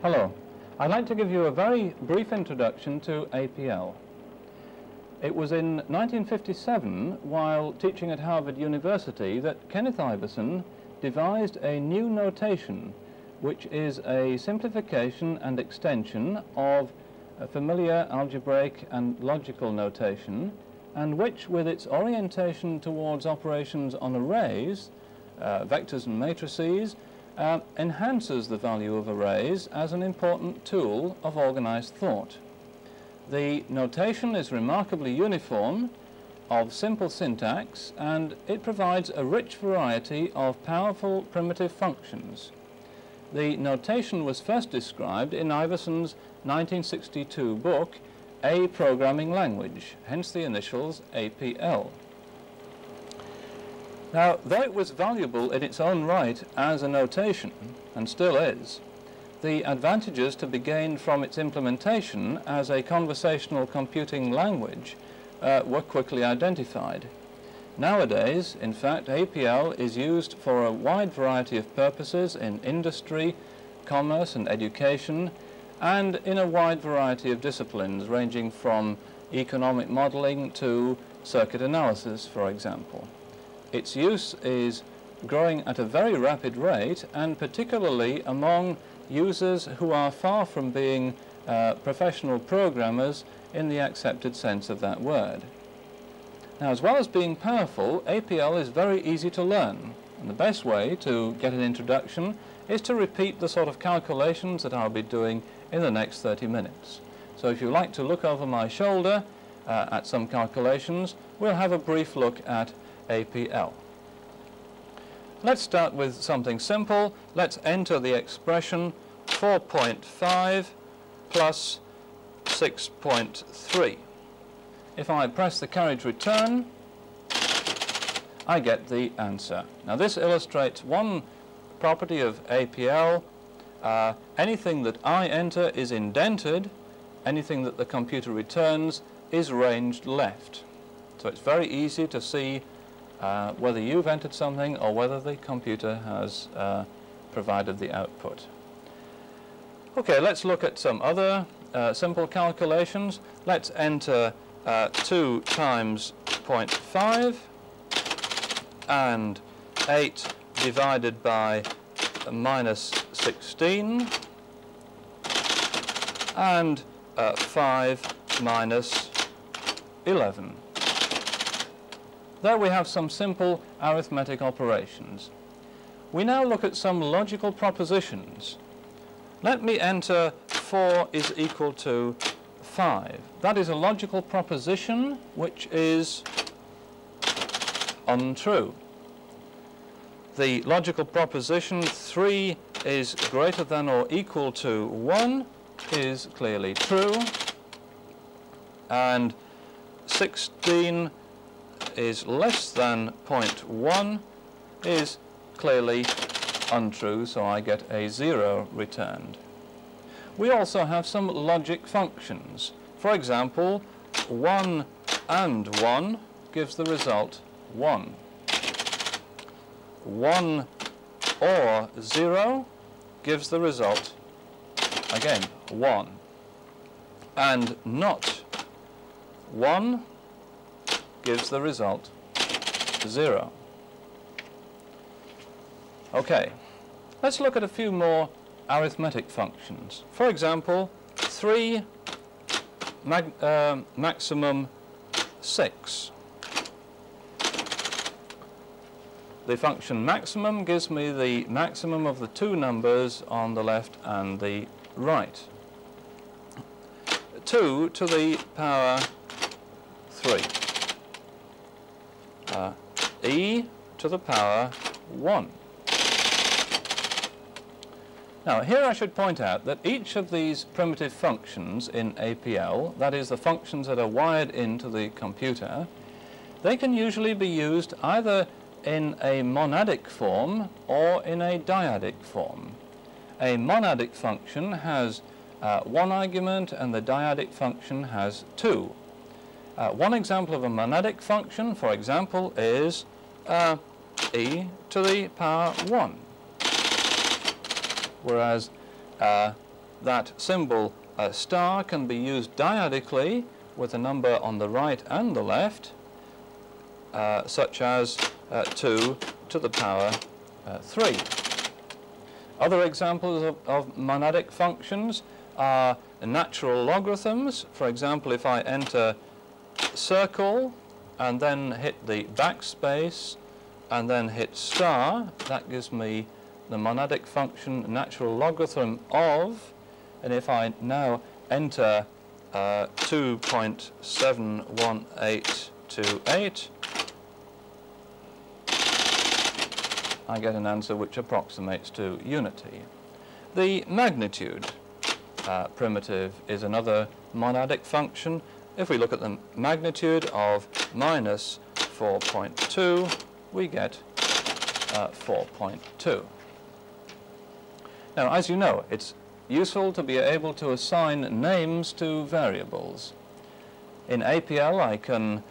Hello. I'd like to give you a very brief introduction to APL. It was in 1957, while teaching at Harvard University, that Kenneth Iverson devised a new notation, which is a simplification and extension of a familiar algebraic and logical notation, and which, with its orientation towards operations on arrays, vectors and matrices, enhances the value of arrays as an important tool of organized thought. The notation is remarkably uniform, of simple syntax, and it provides a rich variety of powerful primitive functions. The notation was first described in Iverson's 1962 book, A Programming Language, hence the initials APL. Now, though it was valuable in its own right as a notation, and still is, the advantages to be gained from its implementation as a conversational computing language were quickly identified. Nowadays, in fact, APL is used for a wide variety of purposes in industry, commerce and education, and in a wide variety of disciplines ranging from economic modeling to circuit analysis, for example. Its use is growing at a very rapid rate, and particularly among users who are far from being professional programmers in the accepted sense of that word. Now, as well as being powerful, APL is very easy to learn, and the best way to get an introduction is to repeat the sort of calculations that I'll be doing in the next 30 minutes. So if you like to look over my shoulder at some calculations, we'll have a brief look at APL. Let's start with something simple. Let's enter the expression 4.5 plus 6.3. If I press the carriage return, I get the answer. Now, this illustrates one property of APL. Anything that I enter is indented. Anything that the computer returns is ranged left. So it's very easy to see whether you've entered something or whether the computer has provided the output. Okay, let's look at some other simple calculations. Let's enter 2 times 0.5 and 8 divided by minus 16 and 5 minus 11. There we have some simple arithmetic operations. We now look at some logical propositions. Let me enter 4 is equal to 5. That is a logical proposition which is untrue. The logical proposition 3 is greater than or equal to 1 is clearly true, and 16 is less than 0.1 is clearly untrue, so I get a 0 returned. We also have some logic functions. For example, 1 and 1 gives the result 1. 1 or 0 gives the result, again, 1. And not 1 gives the result 0. Okay, let's look at a few more arithmetic functions. For example, 3 maximum 6. The function maximum gives me the maximum of the two numbers on the left and the right. 2 to the power 3. E to the power 1. Now, here I should point out that each of these primitive functions in APL, that is, the functions that are wired into the computer, they can usually be used either in a monadic form or in a dyadic form. A monadic function has one argument and the dyadic function has 2. One example of a monadic function, for example, is e to the power 1, whereas that symbol star can be used dyadically with a number on the right and the left, such as 2 to the power 3. Other examples of monadic functions are natural logarithms. For example, if I enter circle and then hit the backspace and then hit star, that gives me the monadic function natural logarithm of, and if I now enter 2.71828, I get an answer which approximates to unity. The magnitude primitive is another monadic function. If we look at the magnitude of minus 4.2, we get 4.2. Now, as you know, it's useful to be able to assign names to variables. In APL, I can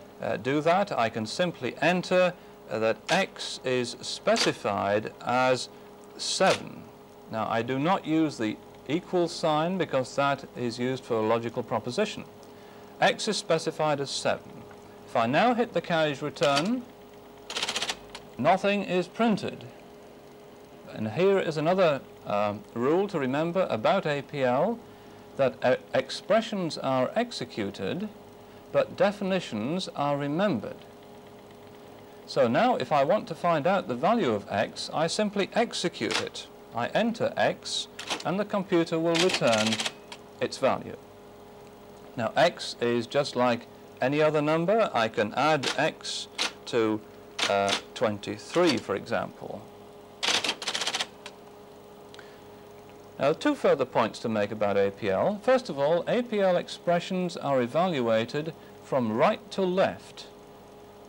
do that. I can simply enter that x is specified as 7. Now, I do not use the equal sign because that is used for a logical proposition. X is specified as 7. If I now hit the carriage return, nothing is printed. And here is another rule to remember about APL, that expressions are executed, but definitions are remembered. So now if I want to find out the value of x, I simply execute it. I enter x, and the computer will return its value. Now x is just like any other number. I can add x to 23, for example. Now, two further points to make about APL. First of all, APL expressions are evaluated from right to left,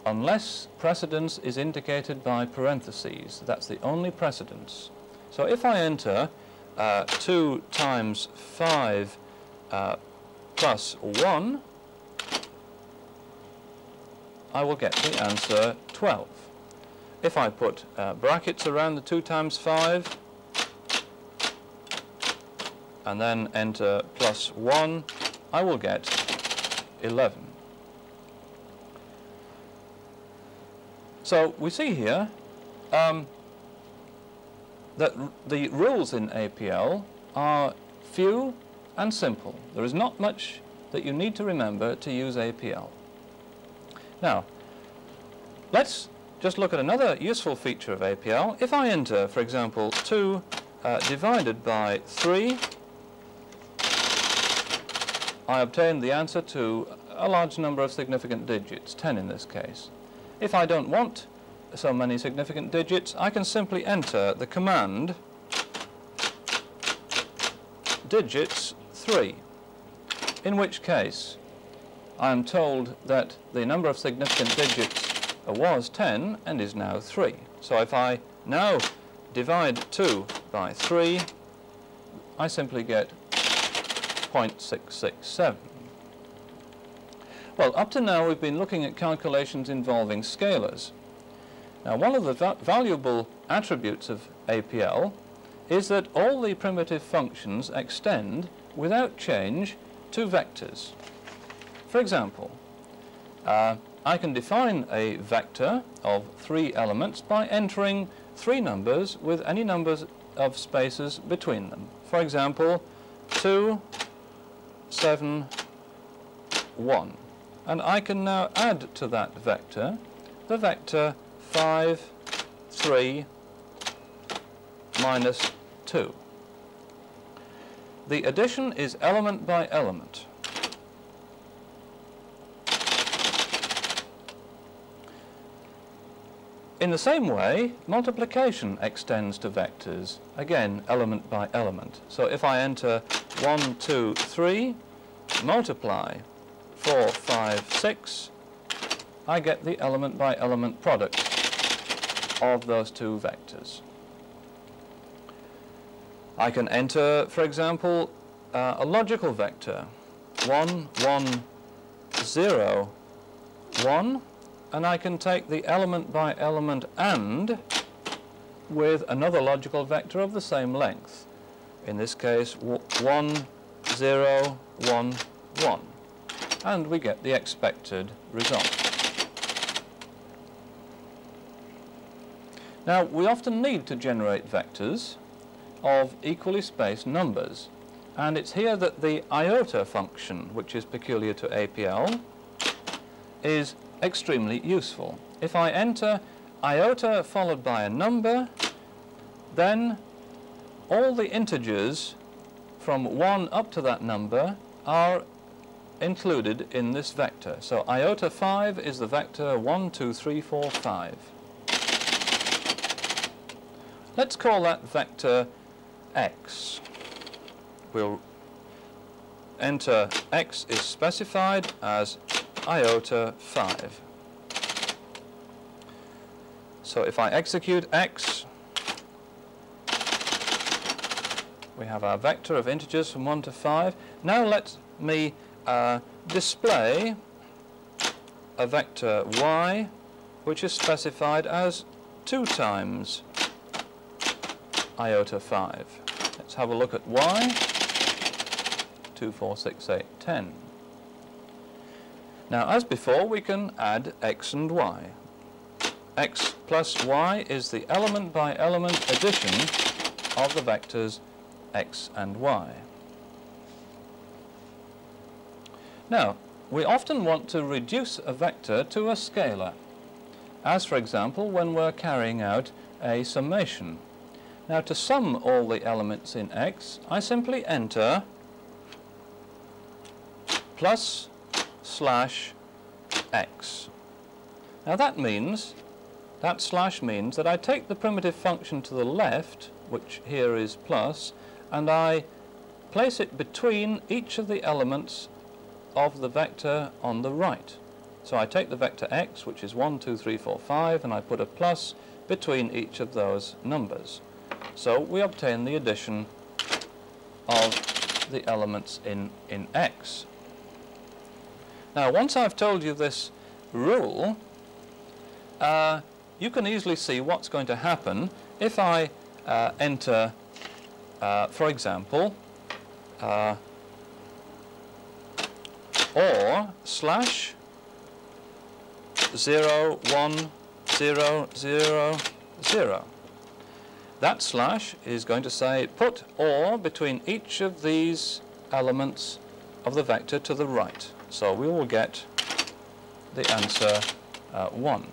unless precedence is indicated by parentheses. That's the only precedence. So if I enter 2 times 5 plus 1, I will get the answer 12. If I put brackets around the 2 times 5, and then enter plus 1, I will get 11. So we see here that the rules in APL are few and simple. There is not much that you need to remember to use APL. Now, let's just look at another useful feature of APL. If I enter, for example, 2 divided by 3, I obtain the answer to a large number of significant digits, 10 in this case. If I don't want so many significant digits, I can simply enter the command digits 3, in which case I am told that the number of significant digits was 10 and is now 3. So if I now divide 2 by 3, I simply get 0.667. Well, up to now we've been looking at calculations involving scalars. Now, one of the valuable attributes of APL is that all the primitive functions extend without change to vectors. For example, I can define a vector of 3 elements by entering 3 numbers with any numbers of spaces between them. For example, 2, 7, 1. And I can now add to that vector the vector 5, 3, minus 2. The addition is element by element. In the same way, multiplication extends to vectors, again element by element. So if I enter 1, 2, 3, multiply 4, 5, 6, I get the element by element product of those 2 vectors. I can enter, for example, a logical vector, 1, 1, 0, 1, and I can take the element by element AND with another logical vector of the same length. in this case 1, 0, 1, 1, and we get the expected result. Now, we often need to generate vectors of equally spaced numbers, and it's here that the iota function, which is peculiar to APL, is extremely useful. If I enter iota followed by a number, then all the integers from 1 up to that number are included in this vector. So iota 5 is the vector 1, 2, 3, 4, 5. Let's call that vector x. We'll enter x is specified as iota 5. So if I execute x, we have our vector of integers from 1 to 5. Now let me display a vector y, which is specified as 2 times iota 5. Let's have a look at y. 2, 4, 6, 8, 10. Now, as before, we can add x and y. X plus y is the element-by-element addition of the vectors x and y. Now, we often want to reduce a vector to a scalar, as for example when we're carrying out a summation. Now, to sum all the elements in x, I simply enter plus slash x. Now that slash means that I take the primitive function to the left, which here is plus, and I place it between each of the elements of the vector on the right. So I take the vector x, which is 1, 2, 3, 4, 5, and I put a plus between each of those numbers. So we obtain the addition of the elements in x. Now, once I've told you this rule, you can easily see what's going to happen if I enter, for example, or slash 0, 1, 0, 0, 0. That slash is going to say put or between each of these elements of the vector to the right. So we will get the answer 1.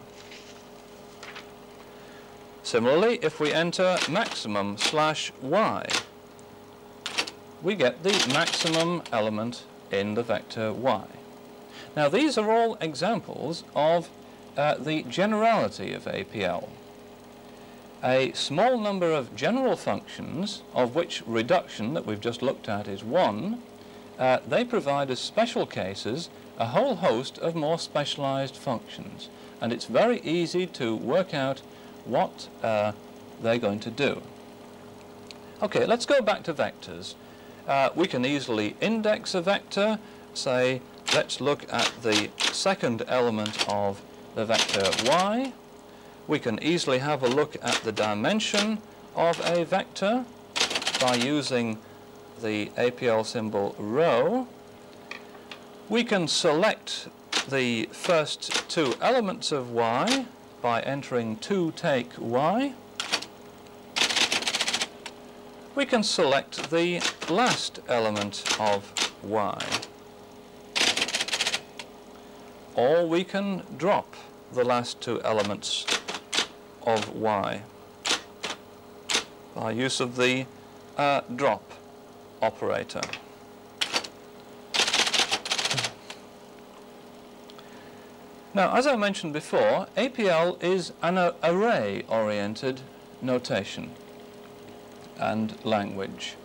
Similarly, if we enter maximum slash y, we get the maximum element in the vector y. Now, these are all examples of the generality of APL. A small number of general functions, of which reduction that we've just looked at is one, they provide as special cases a whole host of more specialized functions, and it's very easy to work out what they're going to do. Okay, let's go back to vectors. We can easily index a vector. Say, let's look at the second element of the vector y. We can easily have a look at the dimension of a vector by using the APL symbol rho. We can select the first 2 elements of y by entering 2 take y. We can select the last element of y. Or we can drop the last 2 elements of y by use of the drop operator. Now, as I mentioned before, APL is an array-oriented notation and language.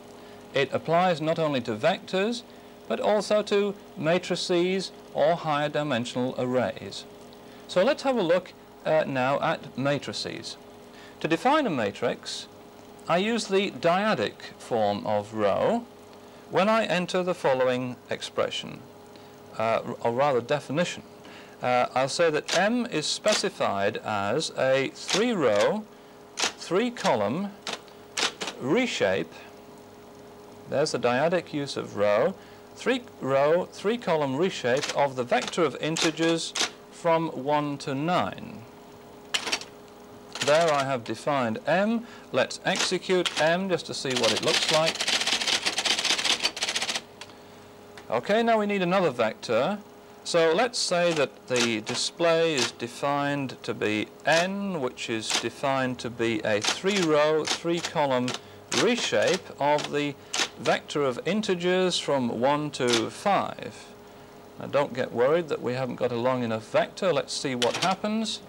It applies not only to vectors, but also to matrices or higher dimensional arrays. So let's have a look now at matrices. To define a matrix, I use the dyadic form of rho when I enter the following expression, or rather definition. I'll say that M is specified as a 3-row, 3-column reshape There's the dyadic use of row. 3-row, 3-column reshape of the vector of integers from 1 to 9. There I have defined M. Let's execute M just to see what it looks like. Okay, now we need another vector. So let's say that the display is defined to be N, which is defined to be a 3-row, 3-column reshape of the vector of integers from 1 to 5. Now don't get worried that we haven't got a long enough vector. Let's see what happens.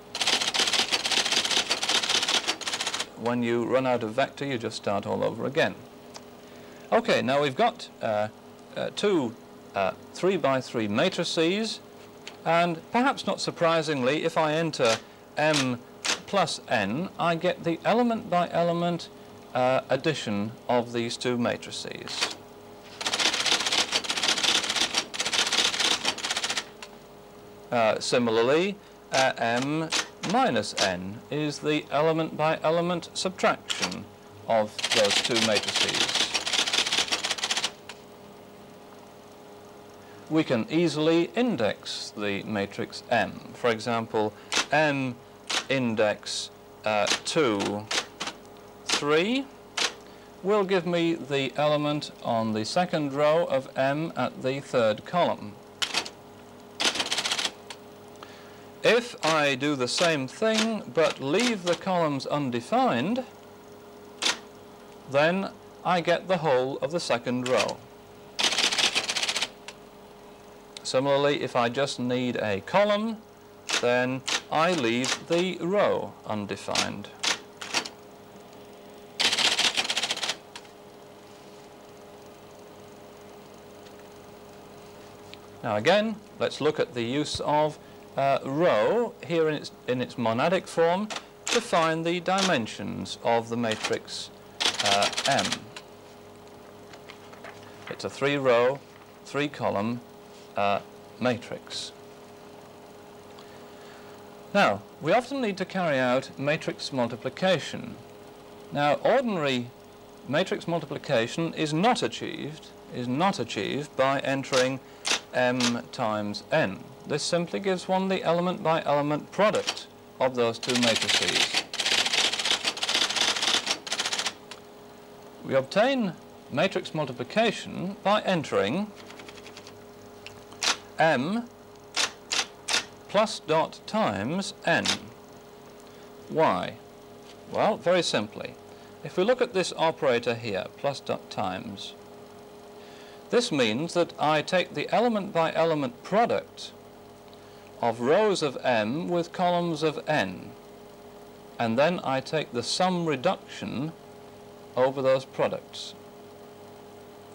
When you run out of vector, you just start all over again. Okay, now we've got two 3x3 matrices, and perhaps not surprisingly, if I enter M plus N, I get the element by element addition of these two matrices. Similarly, M minus N is the element by element subtraction of those two matrices. We can easily index the matrix M. For example, M index 2, 3 will give me the element on the second row of M at the third column. If I do the same thing but leave the columns undefined, then I get the whole of the second row. Similarly, if I just need a column, then I leave the row undefined. Now again, let's look at the use of row here in its monadic form to find the dimensions of the matrix M. It's a 3-row, 3-column matrix. Now, we often need to carry out matrix multiplication. Now, ordinary matrix multiplication is not achieved by entering M times N. This simply gives one the element by element product of those two matrices. We obtain matrix multiplication by entering M plus dot times N. Why? Well, very simply. If we look at this operator here, plus dot times, this means that I take the element by element product of rows of M with columns of N, and then I take the sum reduction over those products.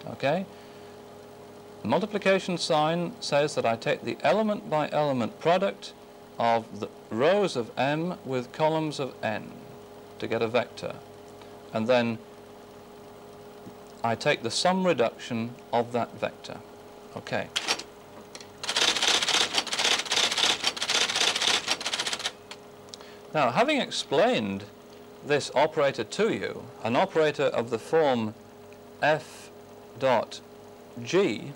Okay? The multiplication sign says that I take the element by element product of the rows of M with columns of N to get a vector, and then I take the sum reduction of that vector. Okay. Now, having explained this operator to you, an operator of the form f dot g,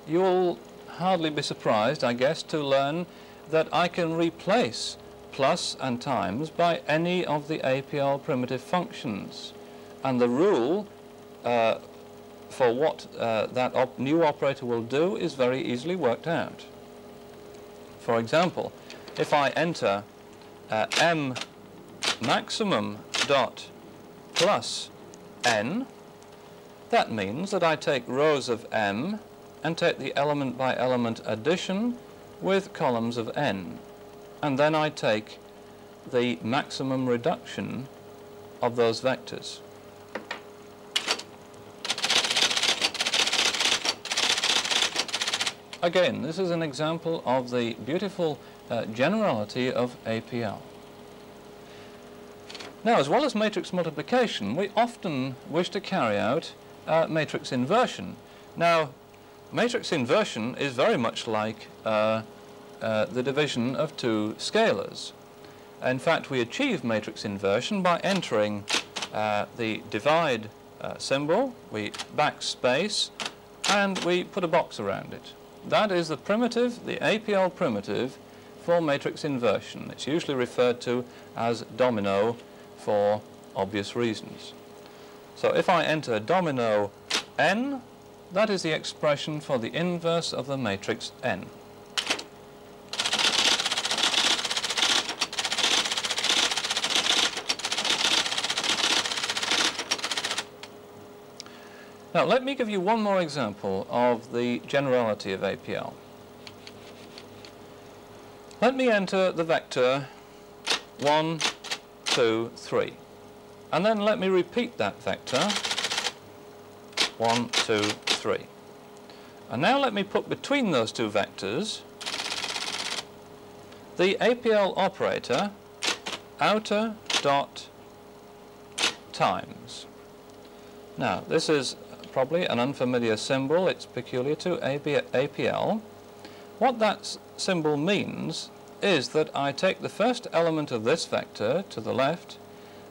you'll hardly be surprised, I guess, to learn that I can replace plus and times by any of the APL primitive functions. And the rule for what that new operator will do is very easily worked out. For example, if I enter M maximum dot plus N, that means that I take rows of M and take the element by element addition with columns of N, and then I take the maximum reduction of those vectors. Again, this is an example of the beautiful generality of APL. Now, as well as matrix multiplication, we often wish to carry out matrix inversion. Now, matrix inversion is very much like the division of two scalars. In fact, we achieve matrix inversion by entering the divide symbol, we backspace, and we put a box around it. That is the primitive, the APL primitive for matrix inversion. It's usually referred to as domino for obvious reasons. So if I enter domino n, that is the expression for the inverse of the matrix n. Now let me give you one more example of the generality of APL. Let me enter the vector 1, 2, 3, and then let me repeat that vector 1, 2, 3. And now let me put between those two vectors the APL operator outer dot times. Now this is probably an unfamiliar symbol. It's peculiar to APL. What that symbol means is that I take the first element of this vector to the left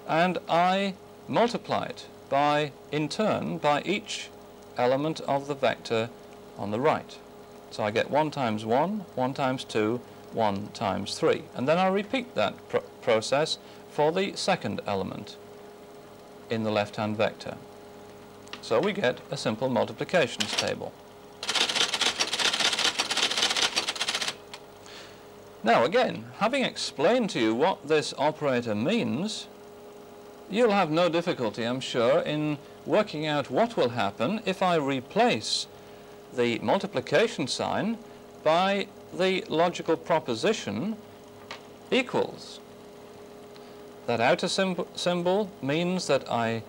and I multiply it by, in turn, by each element of the vector on the right. So I get 1 times 1, 1 times 2, 1 times 3. And then I repeat that process for the second element in the left-hand vector. So we get a simple multiplications table. Now again, having explained to you what this operator means, you'll have no difficulty, I'm sure, in working out what will happen if I replace the multiplication sign by the logical proposition equals. That outer symbol means that I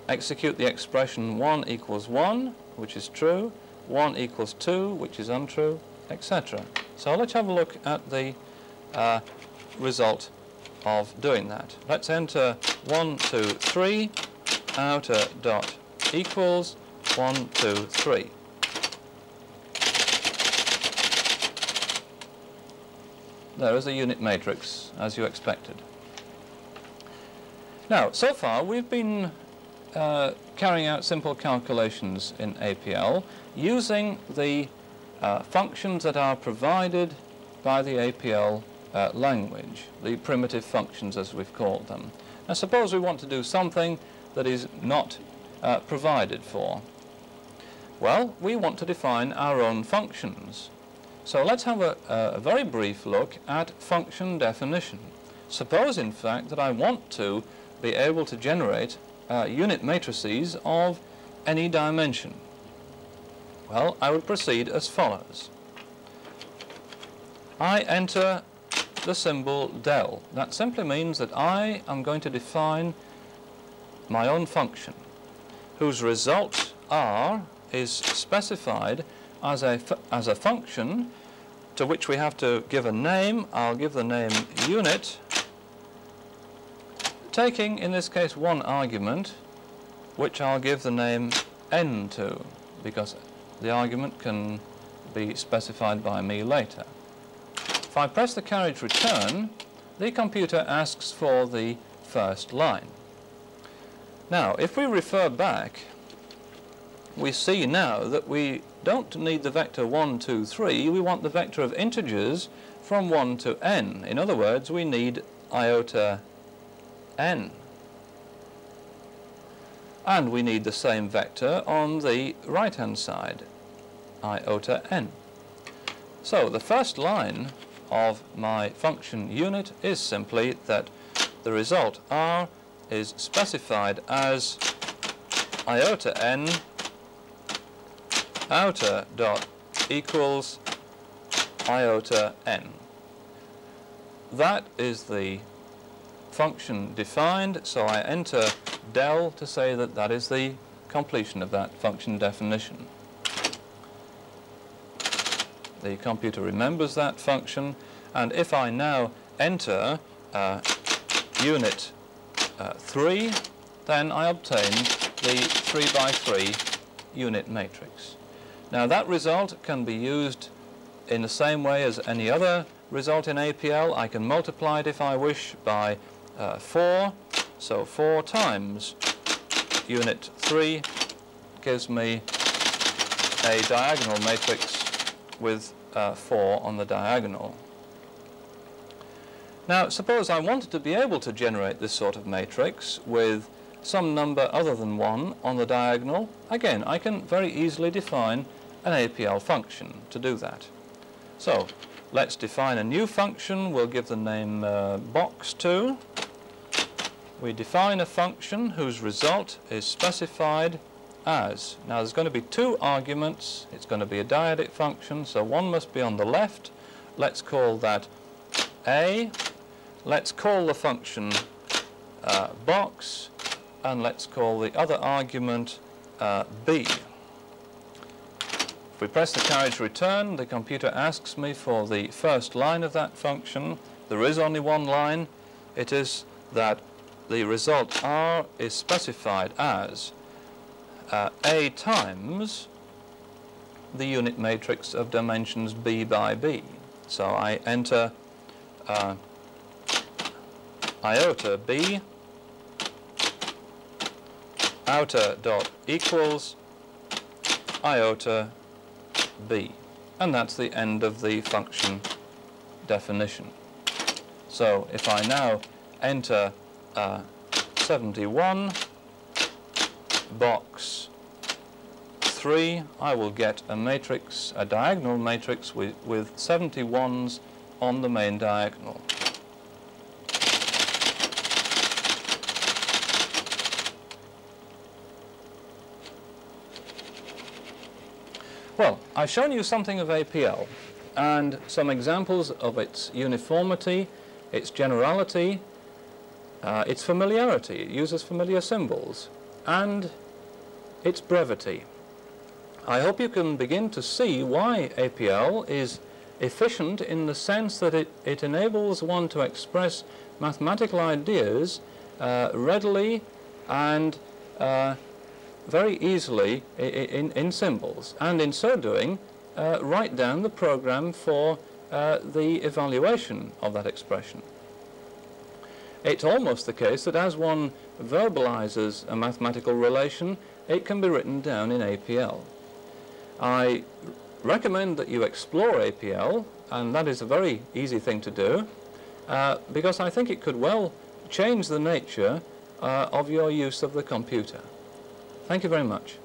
execute the expression 1 equals 1, which is true, 1 equals 2, which is untrue, etc. So let's have a look at the result of doing that. Let's enter 1, 2, 3, outer dot equals 1, 2, 3. There is a unit matrix, as you expected. Now, so far we've been carrying out simple calculations in APL using the functions that are provided by the APL language, the primitive functions as we've called them. Now suppose we want to do something that is not provided for. Well, we want to define our own functions. So let's have a very brief look at function definition. Suppose in fact that I want to be able to generate unit matrices of any dimension. Well, I would proceed as follows. I enter the symbol del. That simply means that I am going to define my own function, whose result r is specified as a function to which we have to give a name. I'll give the name unit, taking in this case one argument, which I'll give the name n to, because the argument can be specified by me later. If I press the carriage return, the computer asks for the first line. Now, if we refer back, we see now that we don't need the vector 1, 2, 3, we want the vector of integers from 1 to n. In other words, we need iota n. And we need the same vector on the right-hand side, iota n. So the first line of my function unit is simply that the result r is specified as iota n outer dot equals iota n. That is the function defined, so I enter del to say that that is the completion of that function definition. The computer remembers that function, and if I now enter unit 3, then I obtain the 3 by 3 unit matrix. Now that result can be used in the same way as any other result in APL. I can multiply it if I wish by 4, so 4 times unit 3 gives me a diagonal matrix with 4 on the diagonal. Now, suppose I wanted to be able to generate this sort of matrix with some number other than 1 on the diagonal. Again, I can very easily define an APL function to do that. So, let's define a new function. We'll give the name box2. We define a function whose result is specified as. Now, there's going to be 2 arguments. It's going to be a dyadic function, so one must be on the left. Let's call that A. Let's call the function box, and let's call the other argument B. If we press the carriage return, the computer asks me for the first line of that function. There is only one line. It is that the result R is specified as A times the unit matrix of dimensions B by B. So I enter iota B outer dot equals iota B, and that's the end of the function definition. So if I now enter 71 box 3, I will get a matrix, a diagonal matrix with 71s on the main diagonal. Well, I've shown you something of APL and some examples of its uniformity, its generality, its familiarity. It uses familiar symbols, and its brevity. I hope you can begin to see why APL is efficient in the sense that it enables one to express mathematical ideas readily and very easily in symbols, and in so doing write down the program for the evaluation of that expression. It's almost the case that as one verbalizes a mathematical relation, it can be written down in APL. I recommend that you explore APL, and that is a very easy thing to do, because I think it could well change the nature of your use of the computer. Thank you very much.